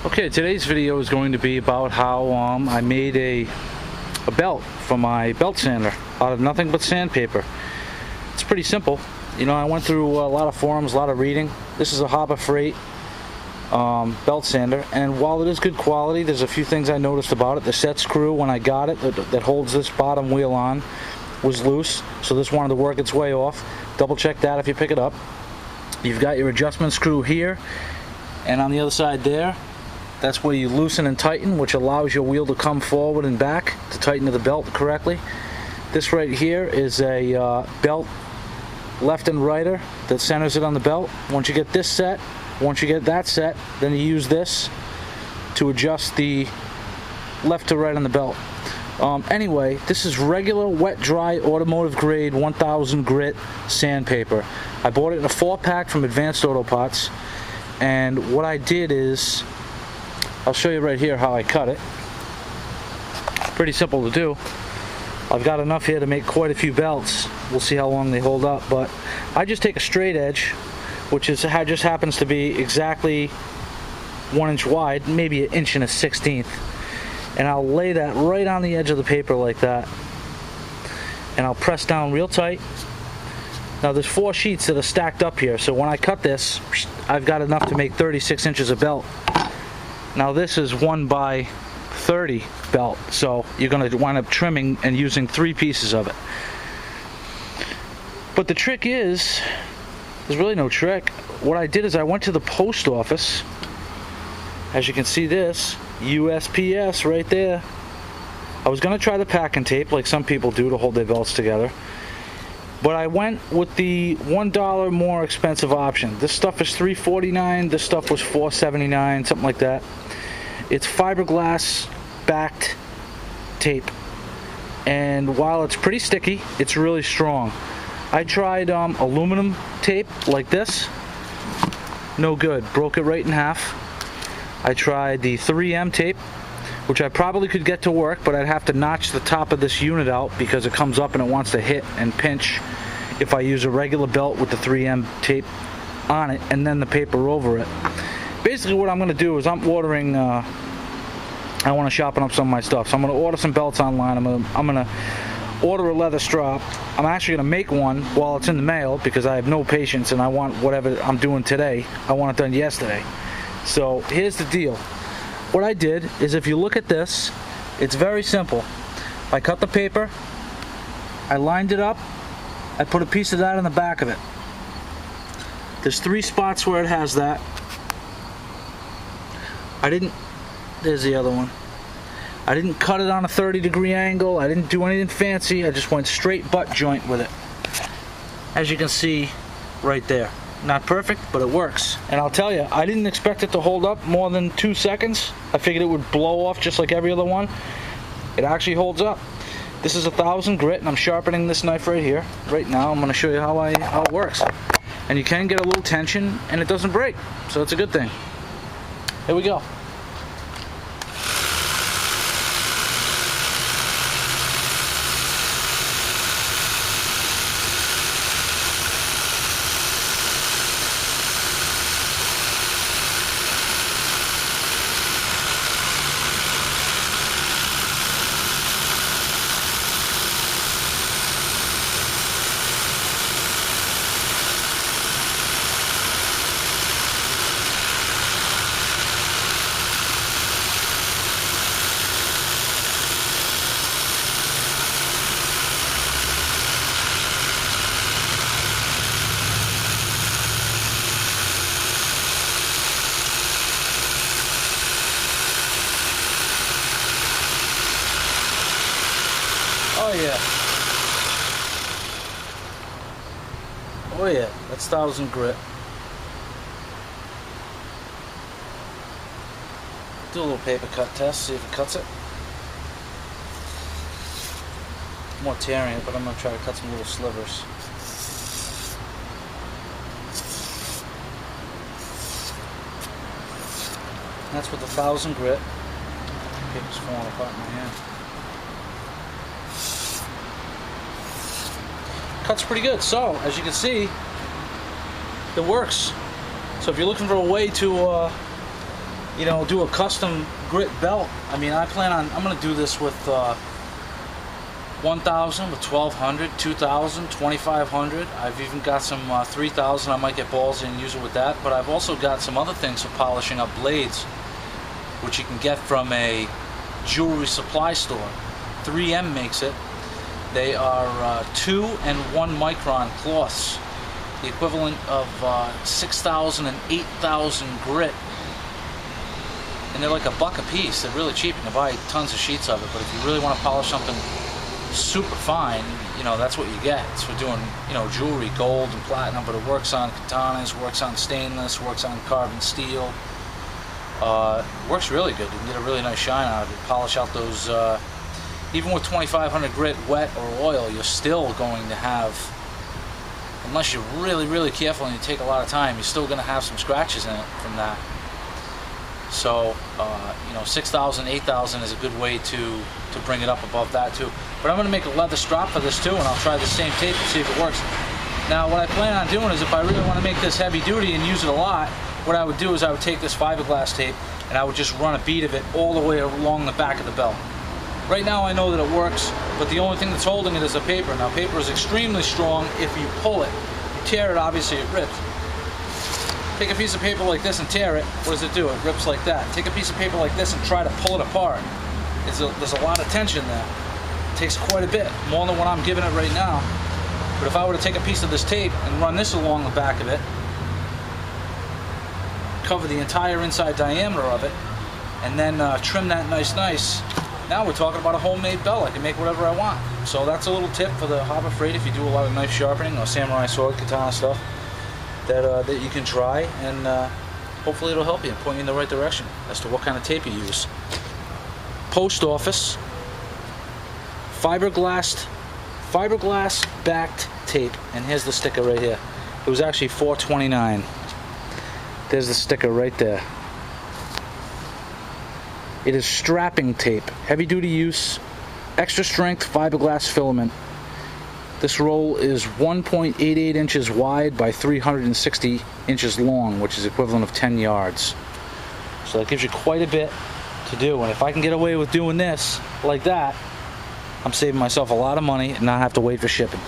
Okay, today's video is going to be about how I made a belt for my belt sander out of nothing but sandpaper. It's pretty simple. You know, I went through a lot of forums, a lot of reading. This is a Harbor Freight belt sander, and while it is good quality, there's a few things I noticed about it. The set screw, when I got it, that holds this bottom wheel on, was loose, so this wanted to work its way off. Double check that if you pick it up. You've got your adjustment screw here, and on the other side there, that's where you loosen and tighten, which allows your wheel to come forward and back to tighten to the belt correctly. This right here is a belt left and righter that centers it on the belt. Once you get this set, once you get that set, then you use this to adjust the left to right on the belt. Anyway, this is regular wet dry automotive grade 1000 grit sandpaper. I bought it in a 4-pack from Advanced Auto Parts, and what I did is, I'll show you right here how I cut it. Pretty simple to do. I've got enough here to make quite a few belts. We'll see how long they hold up, but I just take a straight edge, which is just happens to be exactly 1 inch wide, maybe 1 1/16", and I'll lay that right on the edge of the paper like that, and I'll press down real tight. Now there's 4 sheets that are stacked up here, so when I cut this, I've got enough to make 36 inches of belt. Now this is 1 by 30 belt, so you're going to wind up trimming and using 3 pieces of it. But the trick is, there's really no trick. What I did is I went to the post office. As you can see, this USPS right there. I was going to try the packing tape like some people do to hold their belts together, but I went with the $1 more expensive option. This stuff is $3.49. This stuff was $4.79, something like that. It's fiberglass backed tape, and while it's pretty sticky, it's really strong. I tried aluminum tape like this. No good. Broke it right in half. I tried the 3M tape, which I probably could get to work, but I'd have to notch the top of this unit out because it comes up and it wants to hit and pinch if I use a regular belt with the 3M tape on it and then the paper over it. Basically what I'm going to do is I'm ordering, I want to sharpen up some of my stuff, so I'm going to order some belts online. I'm going to order a leather strap. I'm actually going to make one while it's in the mail because I have no patience and I want whatever I'm doing today, I want it done yesterday. So here's the deal. What I did is, if you look at this, it's very simple. I cut the paper, I lined it up, I put a piece of that in the back of it. There's 3 spots where it has that. There's the other one. I didn't cut it on a 30-degree angle. I didn't do anything fancy. I just went straight butt joint with it. As you can see right there. Not perfect, but it works. And I'll tell you, I didn't expect it to hold up more than 2 seconds. I figured it would blow off just like every other one. It actually holds up. This is 1000 grit, and I'm sharpening this knife right here. Right now, I'm going to show you how it works. And you can get a little tension, and it doesn't break. So it's a good thing. Here we go. Oh yeah. Oh yeah, that's 1000 grit. Do a little paper cut test, see if it cuts it. More tearing it, but I'm going to try to cut some little slivers. That's with 1000 grit. Paper's falling apart in my hand. Cuts pretty good. So, as you can see, it works. So if you're looking for a way to you know, do a custom grit belt, I mean, I'm going to do this with 1,000, with 1,200, 2,000, 2,500. I've even got some 3,000. I might get ballsy and use it with that. But I've also got some other things for polishing up blades, which you can get from a jewelry supply store. 3M makes it. They are 2 and 1 micron cloths, the equivalent of 6,000 and 8,000 grit. And they're like $1 a piece. They're really cheap. You can buy tons of sheets of it. But if you really want to polish something super fine, you know, that's what you get. It's for doing, you know, jewelry, gold and platinum, but it works on katanas, works on stainless, works on carbon steel. Works really good. You can get a really nice shine out of it. Polish out those, even with 2,500 grit, wet or oil, you're still going to have, unless you're really, really careful and you take a lot of time, you're still going to have some scratches in it from that. So, you know, 6,000, 8,000 is a good way to bring it up above that too. But I'm going to make a leather strap for this too, and I'll try the same tape and see if it works. Now, what I plan on doing is, if I really want to make this heavy duty and use it a lot, what I would do is I would take this fiberglass tape and I would just run a bead of it all the way along the back of the belt. Right now I know that it works, but the only thing that's holding it is the paper. Now, paper is extremely strong. If you pull it, you tear it, obviously it rips. Take a piece of paper like this and tear it, what does it do? It rips like that. Take a piece of paper like this and try to pull it apart. There's a lot of tension there. It takes quite a bit, more than what I'm giving it right now. But if I were to take a piece of this tape and run this along the back of it, cover the entire inside diameter of it, and then trim that nice, now we're talking about a homemade belt. I can make whatever I want. So that's a little tip for the Harbor Freight if you do a lot of knife sharpening or samurai sword, katana stuff that you can try, and hopefully it'll help you and point you in the right direction as to what kind of tape you use. Post office, fiberglass backed tape, and here's the sticker right here. It was actually $4.29. There's the sticker right there. It is strapping tape, heavy duty use, extra strength fiberglass filament. This roll is 1.88 inches wide by 360 inches long, which is equivalent of 10 yards. So that gives you quite a bit to do, and if I can get away with doing this like that, I'm saving myself a lot of money and not have to wait for shipping.